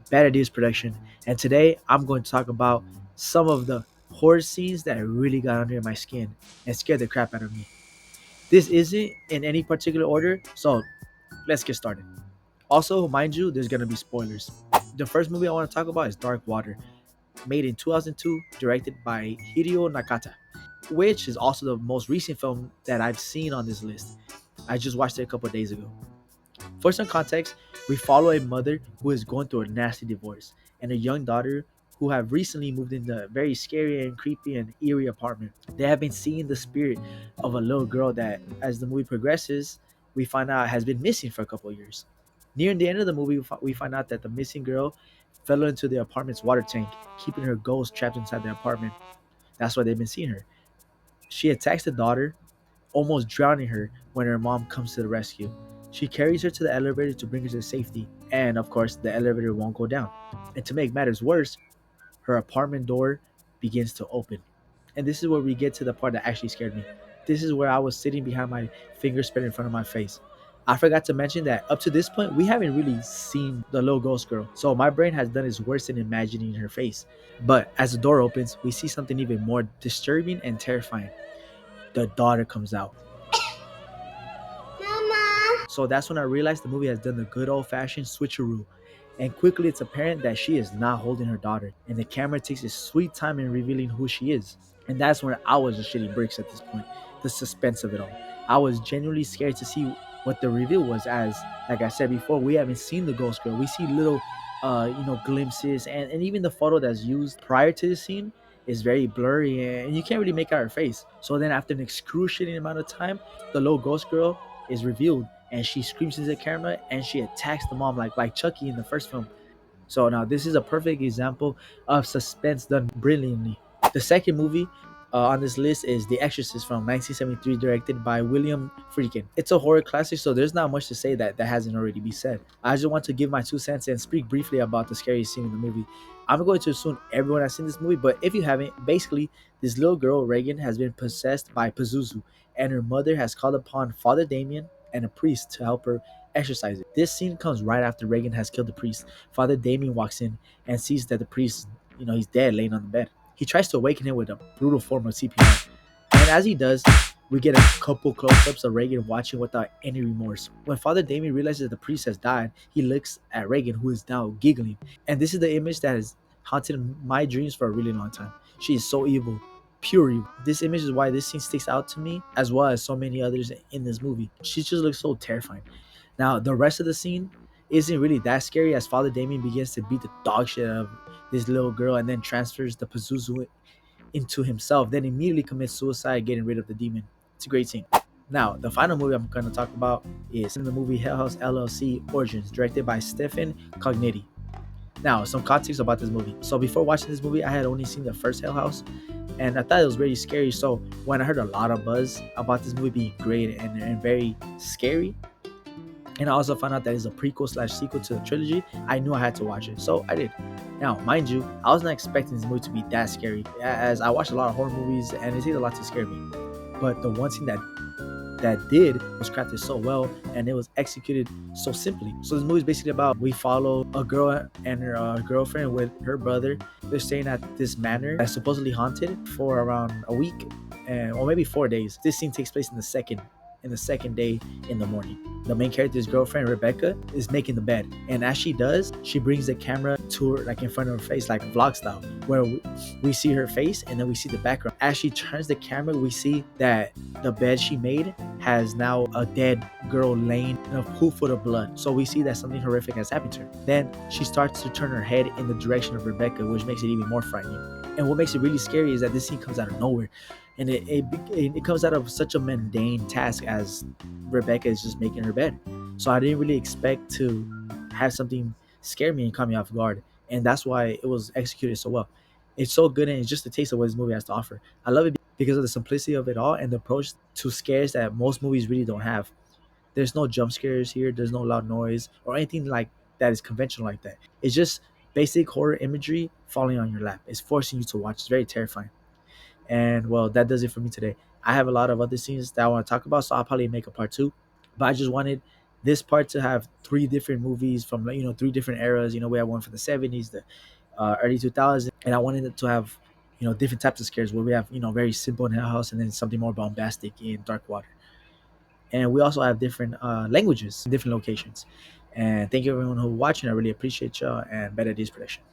Bad Ideas Production, and today I'm going to talk about some of the horror scenes that really got under my skin and scared the crap out of me. This isn't in any particular order, so let's get started. Also, mind you, there's gonna be spoilers. The first movie I want to talk about is Dark Water, made in 2002, directed by Hideo Nakata, which is also the most recent film that I've seen on this list. I just watched it a couple of days ago. For some context, we follow a mother who is going through a nasty divorce and a young daughter who have recently moved into a very scary and creepy and eerie apartment. They have been seeing the spirit of a little girl that, as the movie progresses, we find out has been missing for a couple of years. Near the end of the movie, we find out that the missing girl fell into the apartment's water tank, keeping her ghost trapped inside the apartment. That's why they've been seeing her. She attacks the daughter, almost drowning her when her mom comes to the rescue. She carries her to the elevator to bring her to safety, and of course, the elevator won't go down. And to make matters worse, her apartment door begins to open. And this is where we get to the part that actually scared me. This is where I was sitting behind my finger spread in front of my face. I forgot to mention that up to this point, we haven't really seen the little ghost girl. So my brain has done its worst in imagining her face. But as the door opens, we see something even more disturbing and terrifying. The daughter comes out. So that's when I realized the movie has done the good old fashioned switcheroo. And quickly it's apparent that she is not holding her daughter. And the camera takes its sweet time in revealing who she is. And that's when I was just shitting bricks at this point. The suspense of it all. I was genuinely scared to see what the reveal was, as like I said before, we haven't seen the ghost girl. We see little glimpses, and even the photo that's used prior to the scene is very blurry and you can't really make out her face. So then after an excruciating amount of time, the little ghost girl is revealed and she screams into the camera and she attacks the mom like Chucky in the first film. So now this is a perfect example of suspense done brilliantly. The second movie on this list is The Exorcist from 1973, directed by William Friedkin. It's a horror classic, so there's not much to say that hasn't already been said. I just want to give my 2 cents and speak briefly about the scariest scene in the movie. I'm going to assume everyone has seen this movie, but if you haven't, basically, this little girl, Reagan, has been possessed by Pazuzu, and her mother has called upon Father Damien and a priest to help her exorcise it. This scene comes right after Reagan has killed the priest. Father Damien walks in and sees that the priest, he's dead, laying on the bed. He tries to awaken him with a brutal form of CPR. And as he does, we get a couple close-ups of Reagan watching without any remorse. When Father Damien realizes that the priest has died, he looks at Reagan, who is now giggling. And this is the image that has haunted my dreams for a really long time. She is so evil, pure evil. This image is why this scene sticks out to me, as well as so many others in this movie. She just looks so terrifying. Now, the rest of the scene isn't really that scary, as Father Damien begins to beat the dog shit out of this little girl and then transfers the Pazuzu into himself, then immediately commits suicide, getting rid of the demon. It's a great scene. Now, the final movie I'm going to talk about is in the movie Hell House LLC Origins, directed by Stefan Cognetti. Now, some context about this movie. So before watching this movie, I had only seen the first Hell House, and I thought it was very scary. So when I heard a lot of buzz about this movie being great and very scary, and I also found out that it's a prequel slash sequel to the trilogy, I knew I had to watch it. So I did. Now, mind you, I was not expecting this movie to be that scary, as I watched a lot of horror movies and it takes a lot to scare me. But the one thing that did was crafted so well and it was executed so simply. So this movie is basically about, we follow a girl and her girlfriend with her brother. They're staying at this manor that's supposedly haunted for around a week or maybe 4 days. This scene takes place in the second day in the morning. The main character's girlfriend, Rebecca, is making the bed. And as she does, she brings the camera to her, like in front of her face, like vlog style, where we see her face and then we see the background. As she turns the camera, we see that the bed she made has now a dead girl laying in a pool full of blood. So we see that something horrific has happened to her. Then she starts to turn her head in the direction of Rebecca, which makes it even more frightening. And what makes it really scary is that this scene comes out of nowhere. And it comes out of such a mundane task as Rebecca is just making her bed. So I didn't really expect to have something scare me and caught me off guard. And that's why it was executed so well. It's so good and it's just a taste of what this movie has to offer. I love it because of the simplicity of it all and the approach to scares that most movies really don't have. There's no jump scares here, there's no loud noise or anything like that is conventional like that. It's just basic horror imagery falling on your lap. It's forcing you to watch. It's very terrifying. And well, that does it for me today. I have a lot of other scenes that I want to talk about, so I'll probably make a part two. But I just wanted this part to have three different movies from, like, three different eras. We have one from the 70s, the early 2000s, and I wanted it to have different types of scares where we have very simple in Hell House and then something more bombastic in Dark Water. And we also have different languages in different locations. And thank you everyone who watching. I really appreciate y'all, and better this prediction.